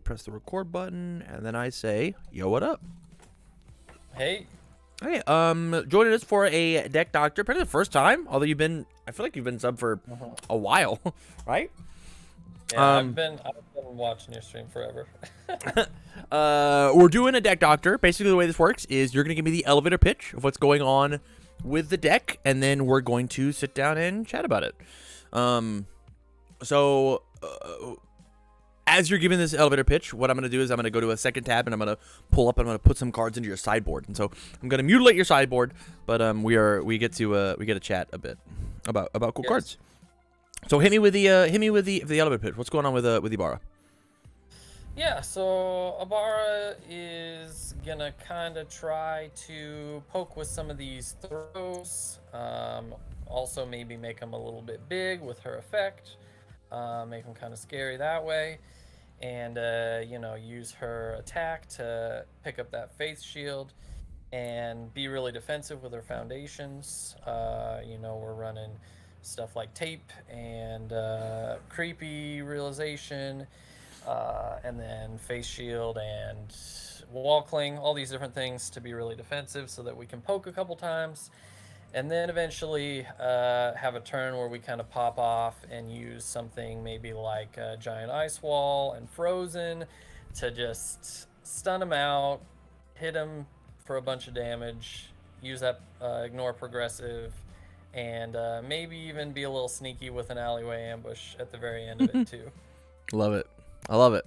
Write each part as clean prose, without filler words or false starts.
press the record button, and then I say, "Yo, what up?" Hey. Hey, joining us for a deck doctor, probably the first time. Although I feel like you've been sub for a while, right? Yeah, I've been watching your stream forever. We're doing a deck doctor. Basically, the way this works is you're gonna give me the elevator pitch of what's going on with the deck, and then we're going to sit down and chat about it. So as you're giving this elevator pitch, what I'm going to do is I'm going to go to a second tab and I'm going to pull up and I'm going to put some cards into your sideboard. And so I'm going to mutilate your sideboard, but we get to chat a bit about cool cards. So hit me with the elevator pitch. What's going on with Ibara? Yeah, so Ibara is gonna kind of try to poke with some of these throws. Also maybe make them a little bit big with her effect. Make them kind of scary that way. And use her attack to pick up that faith shield and be really defensive with her foundations. We're running stuff like tape and creepy realization, and then face shield and wall cling, all these different things to be really defensive so that we can poke a couple times. And then eventually have a turn where we kind of pop off and use something maybe like a giant ice wall and frozen to just stun them out, hit them for a bunch of damage, use that ignore progressive, and maybe even be a little sneaky with an alleyway ambush at the very end of it too. Love it. I love it.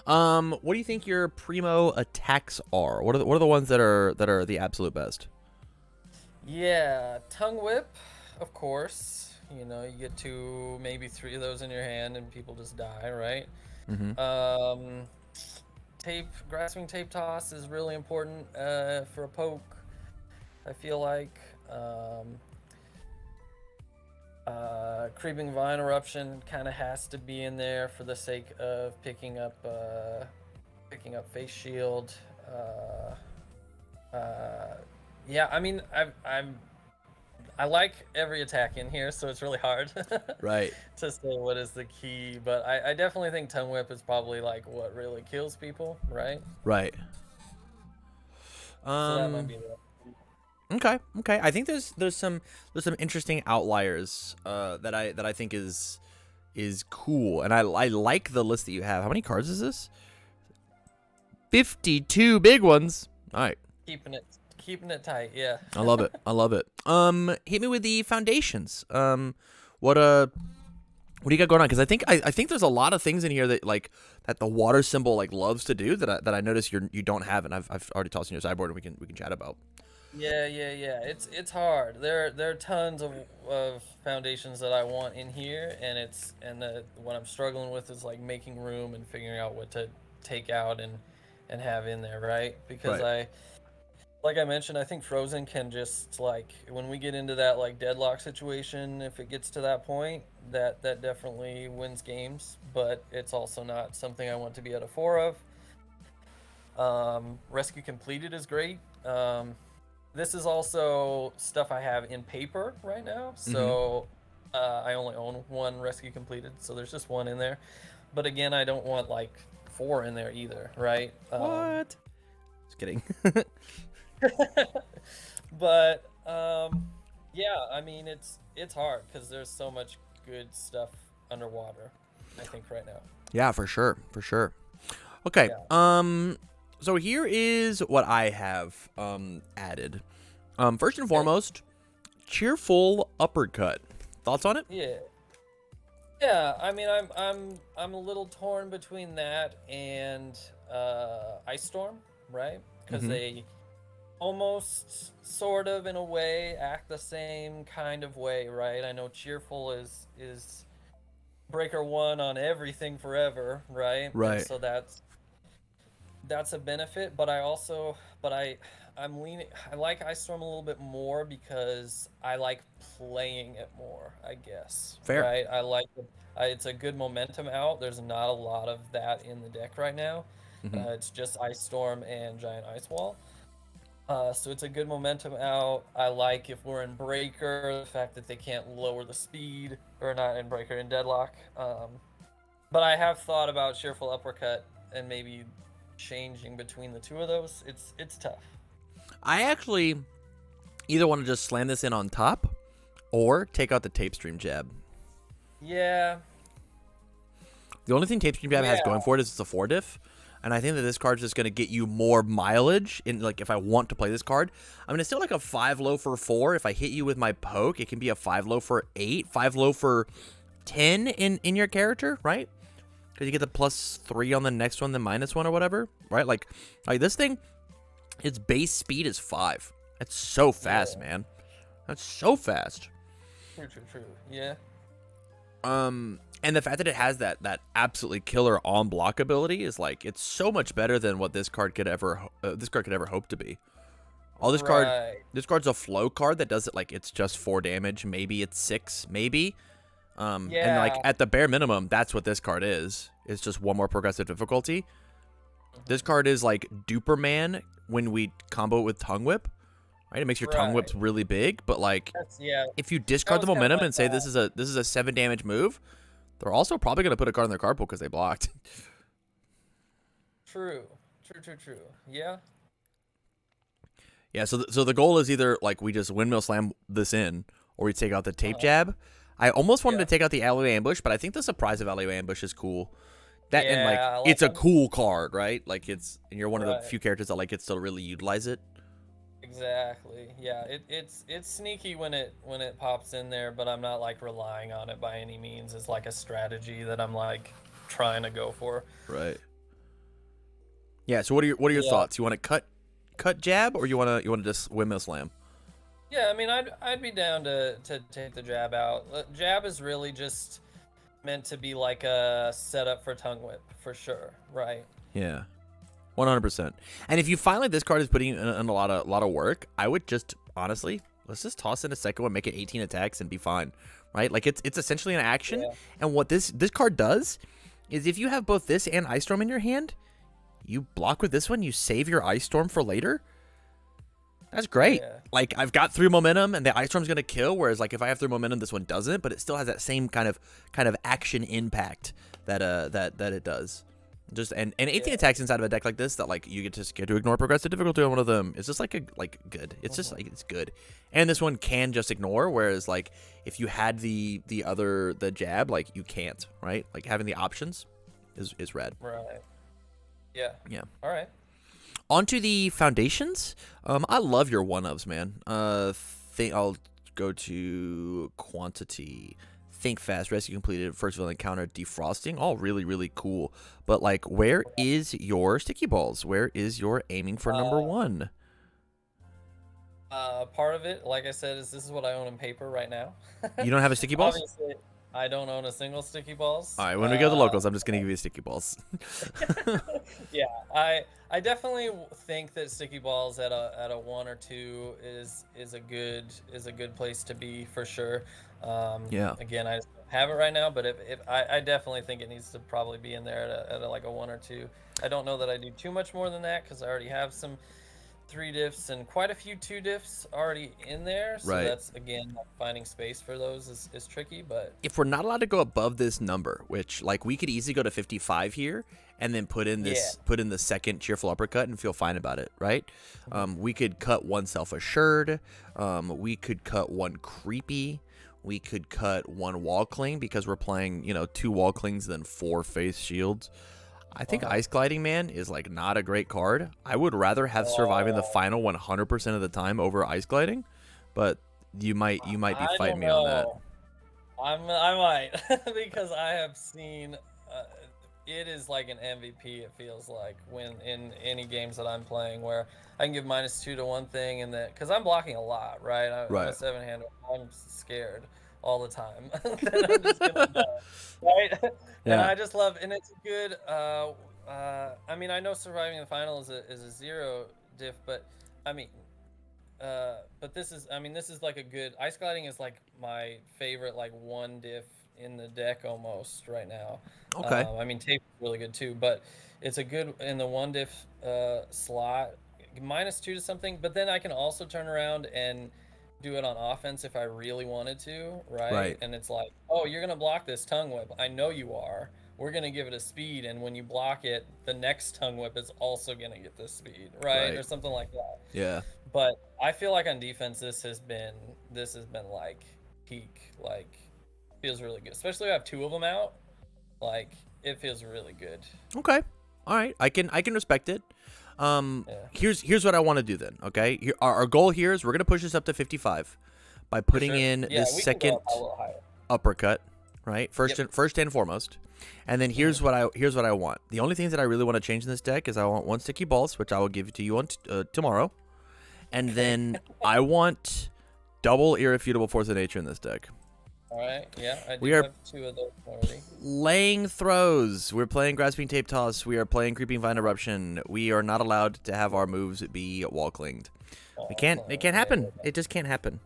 What do you think your primo attacks are? What are the ones that are the absolute best? Yeah, tongue whip, of course. You get maybe 3 of those in your hand and people just die, right? Mm-hmm. Grasping tape toss is really important for a poke, I feel like. Creeping vine eruption kind of has to be in there for the sake of picking up face shield. Yeah, I mean, I like every attack in here, so it's really hard Right. to say what is the key, but I definitely think tongue whip is probably like what really kills people, right? Right. So that might be the... Okay. I think there's some interesting outliers that I think is cool, and I like the list that you have. How many cards is this? 52 big ones. All right. Keeping it tight, yeah. I love it. Hit me with the foundations. What do you got going on? Because I think there's a lot of things in here that that the water symbol loves to do that I notice you don't have, and I've already tossed in your sideboard and we can chat about. Yeah. It's hard. There are tons of foundations that I want in here, and what I'm struggling with is making room and figuring out what to take out and have in there, right? Because Right. Like I mentioned, I think Frozen can just when we get into that deadlock situation, if it gets to that point, that definitely wins games. But it's also not something I want to be at a 4 of. Rescue completed is great. This is also stuff I have in paper right now, so I only own 1 rescue completed, so there's just 1 in there. But again, I don't want 4 in there either, right? What? Just kidding. But yeah, I mean it's hard because there's so much good stuff underwater, I think, right now. Yeah, for sure. Okay. Yeah. So here is what I have added. First and foremost, cheerful uppercut. Thoughts on it? Yeah. I mean, I'm a little torn between that and Ice Storm, right? Because they almost, sort of, in a way, act the same kind of way, right? I know cheerful is breaker 1 on everything forever, right? Right. And so that's a benefit, but I'm leaning. I like Ice Storm a little bit more because I like playing it more, I guess. Fair. Right? I like it's a good momentum out. There's not a lot of that in the deck right now. It's just Ice Storm and Giant Ice Wall. So it's a good momentum out. I like, if we're in Breaker, the fact that they can't lower the speed, or not in Breaker, in Deadlock. But I have thought about Cheerful Uppercut and maybe changing between the two of those, it's tough. I actually either want to just slam this in on top or take out the tape stream jab. Yeah. The only thing tape stream jab has going for it is it's a 4 diff. And I think that this card's just going to get you more mileage in, like, if I want to play this card. I mean, it's still like a 5 low for 4. If I hit you with my poke, it can be a 5 low for 8, 5 low for 10 in your character, right? Because you get the +3 on the next one, the -1 or whatever, right? Like this thing, its base speed is 5. That's so fast, man. That's so fast. True. Yeah. And the fact that it has that absolutely killer on block ability is like, it's so much better than what this card could ever hope to be. This card's a flow card that does it like it's just 4 damage, maybe it's 6, maybe. And like at the bare minimum, that's what this card is. It's just 1 more progressive difficulty. This card is like Duperman when we combo it with Tongue Whip. Right, it makes your tongue whips really big, but like, if you discard the momentum and say this is a 7 damage move, they're also probably gonna put a card in their card pool because they blocked. True. Yeah. Yeah. So the goal is either like we just windmill slam this in, or we take out the tape jab. I almost wanted to take out the alleyway ambush, but I think the surprise of alleyway ambush is cool. That and like it's a cool card, right? Like and you're one of the few characters that like it still really utilize it. Exactly. Yeah, it's sneaky when it pops in there, but I'm not like relying on it by any means as like a strategy that I'm like trying to go for. Right. Yeah. So what are your thoughts? You want to cut jab, or you want to just windmill slam? Yeah, I mean, I'd be down to take the jab out. Jab is really just meant to be like a setup for tongue whip for sure, right? Yeah. 100%. And if you find like this card is putting in a lot of work, I would just honestly, let's just toss in a second one, make it 18 attacks and be fine, right? Like it's essentially an action. Yeah. And what this card does is if you have both this and Ice Storm in your hand, you block with this one, you save your Ice Storm for later. That's great. Yeah. Like I've got 3 momentum and the Ice Storm's going to kill, whereas like if I have 3 momentum, this one doesn't, but it still has that same kind of action impact that it does. Just and 18 attacks inside of a deck like this that like you get to ignore progressive difficulty on one of them. It's just like good. It's just like it's good. And this one can just ignore, whereas like if you had the jab, like you can't, right? Like having the options is rad. Right. Yeah. Yeah. All right. Onto the foundations. I love your one-ofs, man. I'll go to quantity. Think fast, rescue completed, first villain encounter, defrosting, all really, really cool. But like, where is your sticky balls? Where is your aiming for number 1? Part of it, like I said, is this is what I own in paper right now. You don't have a sticky balls? Obviously, I don't own a single sticky balls. All right, when we go to the locals, I'm just gonna give you sticky balls. Yeah, I definitely think that sticky balls at a 1 or 2 is a good place to be for sure. Yeah. Again, I just don't have it right now, but if I definitely think it needs to probably be in there at like a 1 or 2. I don't know that I do too much more than that because I already have some 3 diffs and quite a few 2 diffs already in there. So that's again finding space for those is tricky. But if we're not allowed to go above this number, which like we could easily go to 55 here and then put in the second cheerful uppercut and feel fine about it, right? We could cut 1 self-assured. We could cut 1 creepy. We could cut 1 wall cling because we're playing, 2 wall clings then 4 face shields. I think Ice Gliding Man is like not a great card. I would rather have surviving the final 100% of the time over Ice Gliding, but you might be fighting me on that. I might because I have seen it is like an MVP. It feels like when in any games that I'm playing where I can give -2 to one thing and that because I'm blocking a lot, right? I'm a 7-hander. I'm scared all the time. Then I'm just gonna die, right? Yeah. And I just love, and it's good. I mean, I know surviving the final is a 0 diff, but I mean, but this is like a good Ice Gliding is like my favorite like 1 diff in the deck almost right now. Okay. I mean, tape is really good too, but it's a good in the 1 diff slot -2 to something. But then I can also turn around and do it on offense if I really wanted to, right? And it's like, oh, you're gonna block this tongue whip. I know you are, we're gonna give it a speed, and when you block it, the next tongue whip is also gonna get this speed, right? Or something like that. Yeah. But I feel like on defense, this has been like peak, like feels really good. Especially if I have 2 of them out, like it feels really good. Okay. All right. I can respect it. Yeah. Here's what I want to do then. Okay. Our goal here is we're gonna push this up to 55 by putting in Yeah, this we can go second up a little higher. uppercut, right? First and foremost. And then here's what I want. The only things that I really want to change in this deck is I want 1 sticky balls, which I will give to you on tomorrow. And then I want double irrefutable force of nature in this deck. All right, yeah, I do We are have 2 of those already. Playing throws. We're playing grasping tape toss. We are playing creeping vine eruption. We are not allowed to have our moves be wall clinged. It can't happen. It just can't happen.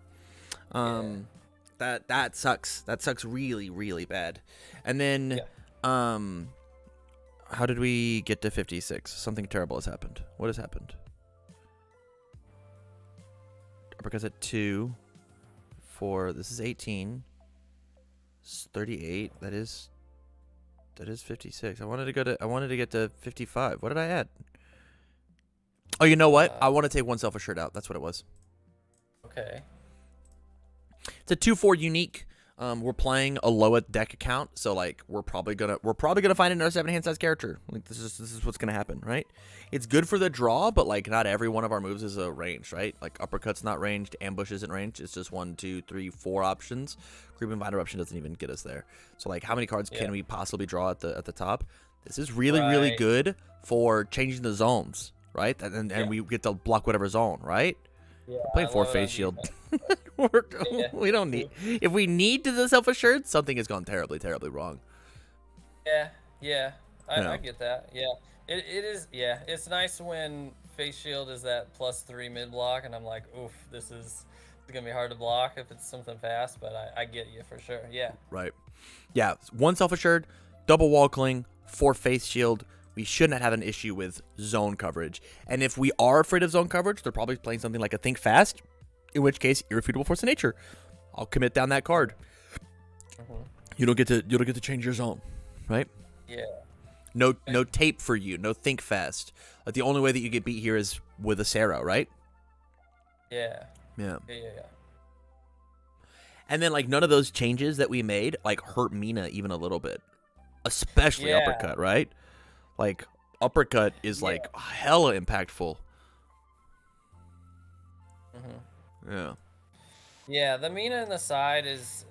That sucks. That sucks really, really bad. And then how did we get to 56? Something terrible has happened. What has happened? Uppercuts at 2, 4. This is 18. 38. That is 56. I wanted to get to 55. What did I add? Oh, you know what? I want to take 1 self-assured out. That's what it was. Okay. It's a 2/4 unique. We're playing a low deck account, so like we're probably gonna find another 7-hand size character. Like this is what's gonna happen, right? It's good for the draw, but like not every one of our moves is a ranged, right? Like uppercut's not ranged, ambush isn't ranged. It's just 1, 2, 3, 4 options. Creeping vine eruption doesn't even get us there. So like, how many cards can we possibly draw at the top? This is really good for changing the zones, right? And we get to block whatever zone, right? Yeah, we're playing 4 face shield. We don't need. If we need to the self-assured, something has gone terribly, terribly wrong. Yeah. I get that. Yeah, it is. Yeah, it's nice when face shield is that +3 mid block, and I'm like, oof, this is gonna be hard to block if it's something fast. But I get you for sure. Yeah. Right. Yeah. 1 self-assured, double wall cling, 4 face shield. We should not have an issue with zone coverage. And if we are afraid of zone coverage, they're probably playing something like a Think Fast, in which case, irrefutable force of nature. I'll commit down that card. You don't get to change your zone, right? Yeah. No tape for you. No Think Fast. Like the only way that you get beat here is with a Sarah, right? Yeah. Yeah. Yeah. And then like none of those changes that we made like hurt Mina even a little bit, especially uppercut, right? Like uppercut is like hella impactful. Yeah. Yeah, the Mina in the side is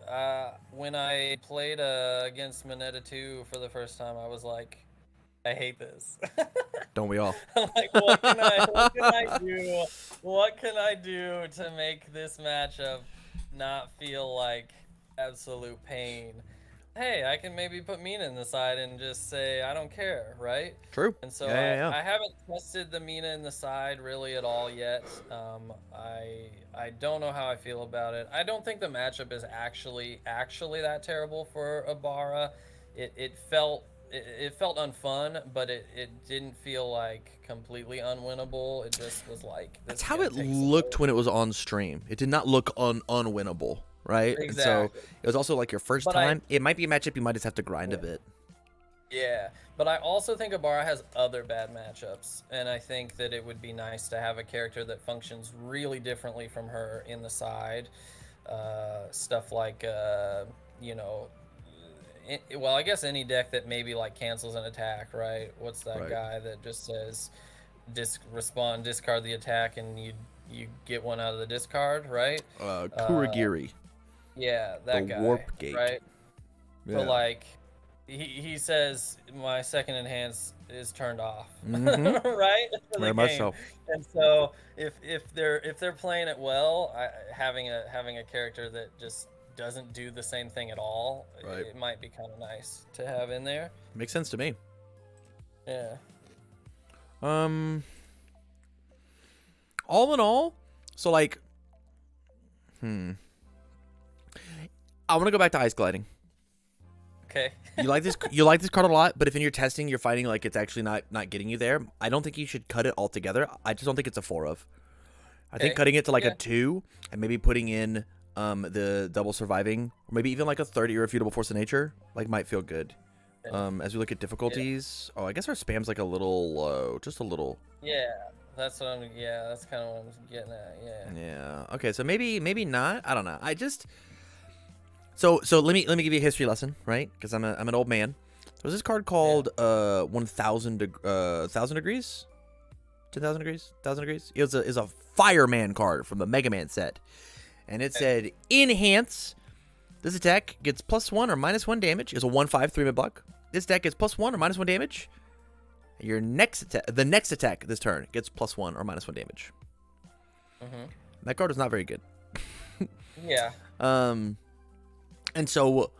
when I played against Mineta 2 for the first time, I was like, I hate this. Don't we all? I'm like, what can I do? What can I do to make this matchup not feel like absolute pain? Hey, I can maybe put Mina in the side and just say I don't care, right? True. And so Yeah. I haven't tested the Mina in the side really at all yet. I don't know how I feel about it. I don't think the matchup is actually that terrible for Ibara. It felt unfun, but it didn't feel like completely unwinnable. It just was like that's how it looked when it was on stream. It did not look unwinnable, right? Exactly. And so it was also like your first time. It might be a matchup you might just have to grind a bit. Yeah, but I also think Ibara has other bad matchups, and I think that it would be nice to have a character that functions really differently from her in the side. Stuff like, well, I guess any deck that maybe like cancels an attack, right? What's that guy that just says discard the attack, and you get one out of the discard, right? Kuragiri. Yeah, that guy. Warp Gate. Right? Yeah. So like he says my second enhance is turned off. Right? Very much so. And so if they're playing it well, having a character that just doesn't do the same thing at all, it might be kind of nice to have in there. Makes sense to me. Yeah. All in all, so like I want to go back to ice gliding. Okay. You like this card a lot, but if in your testing you're finding like it's actually not getting you there, I don't think you should cut it altogether. I just don't think it's a 4 of. I think cutting it to like a 2 and maybe putting in the double surviving, or maybe even like a 30 irrefutable force of nature, like might feel good. As we look at difficulties, oh, I guess our spam's like a little low, just a little. Yeah, that's what I'm. Yeah, that's kind of what I'm getting at. Yeah. Yeah. Okay, so maybe not. I don't know. I just. So let me give you a history lesson, right? Because I'm an old man. There's this card called 1,000 degrees, 2,000 degrees, 1,000 degrees. It was a fireman card from the Mega Man set, and it said enhance. This attack gets +1 or -1 damage. It's a 1/5 3-minute block. This attack gets +1 or -1 damage. Your next attack, the next attack this turn gets +1 or -1 damage. That card is not very good. Yeah. And so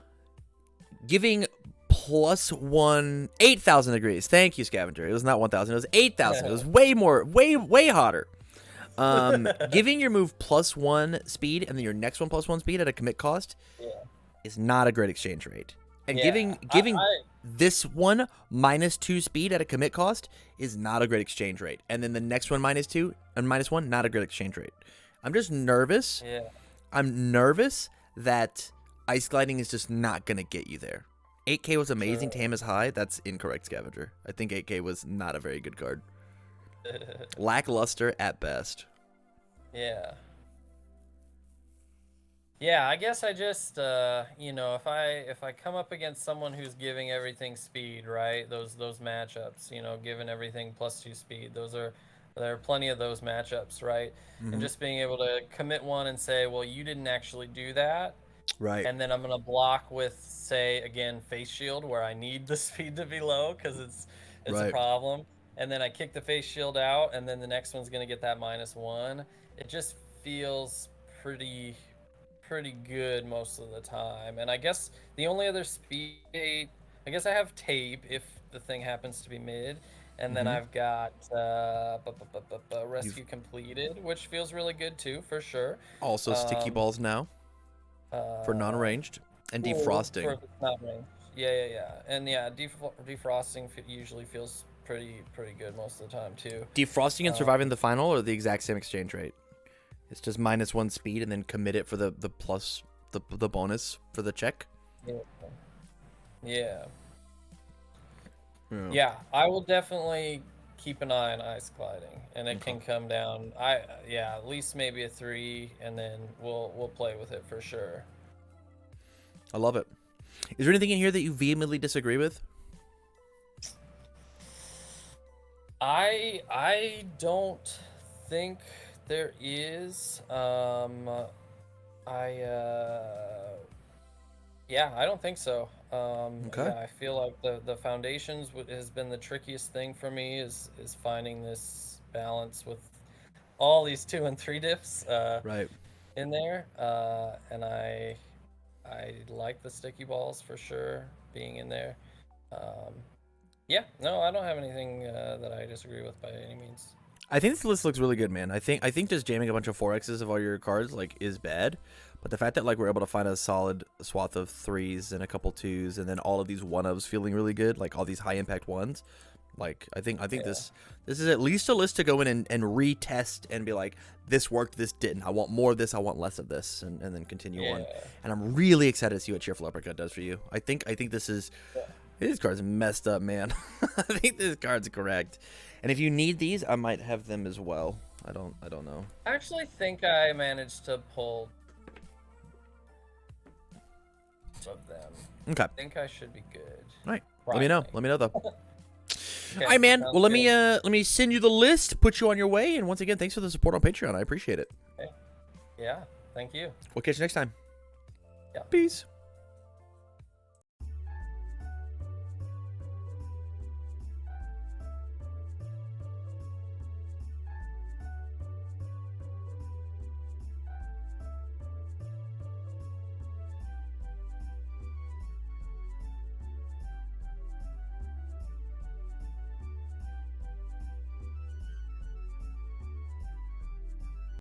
giving +1 8,000 degrees. Thank you, Scavenger. It was not 1,000. It was 8,000. It was way more, way hotter. Giving your move +1 speed and then your next one +1 speed at a commit cost is not a great exchange rate. And giving this one -2 speed at a commit cost is not a great exchange rate. And then the next one -2 and -1, not a great exchange rate. I'm just nervous. Yeah. I'm nervous that Ice Gliding is just not going to get you there. 8K was amazing. Tam is high. That's incorrect, Scavenger. I think 8K was not a very good card. Lackluster at best. Yeah. Yeah, I guess I just you know, if I come up against someone who's giving everything speed, right? Those matchups, you know, giving everything +2 speed. There are plenty of those matchups, right? And just being able to commit one and say, well, you didn't actually do that. Right. And then I'm going to block with, say, again, face shield, where I need the speed to be low because it's a problem. And then I kick the face shield out, and then the next one's going to get that -1. It just feels pretty good most of the time. And I guess the only other speed, I guess I have tape if the thing happens to be mid. And then I've got rescue completed, which feels really good too, for sure. Also sticky balls now. For non-ranged and defrosting. For non-ranged. Yeah. And yeah, defrosting usually feels pretty good most of the time too. Defrosting and surviving the final are the exact same exchange rate. It's just -1 speed and then commit it for the plus the bonus for the check. Yeah. Yeah, I will definitely keep an eye on Ice Gliding, and it can come down. At least maybe a 3, and then we'll play with it for sure. I love it. Is there anything in here that you vehemently disagree with? I don't think there is. I don't think so. Yeah, I feel like the foundations has been the trickiest thing for me is finding this balance with all these 2 and 3 diffs in there. And I like the sticky balls for sure being in there. Yeah, no, I don't have anything that I disagree with by any means. I think this list looks really good, man. I think just jamming a bunch of 4Xs of all your cards is bad, but the fact that we're able to find a solid swath of 3s and a couple 2s, and then all of these 1-ofs feeling really good, all these high impact 1s, I think this is at least a list to go in and retest and be like, this worked, this didn't. I want more of this, I want less of this, and then continue on. And I'm really excited to see what Cheerful Uppercut does for you. I think this is. This card's messed up, man. I think this card's correct. And if you need these, I might have them as well. I don't know. I actually think I managed to pull of them. Okay. I think I should be good. All right. Let me know. Let me know though. Okay, all right, man. Well, let me send you the list, put you on your way, and once again, thanks for the support on Patreon. I appreciate it. Okay. Yeah. Thank you. We'll catch you next time. Yeah. Peace.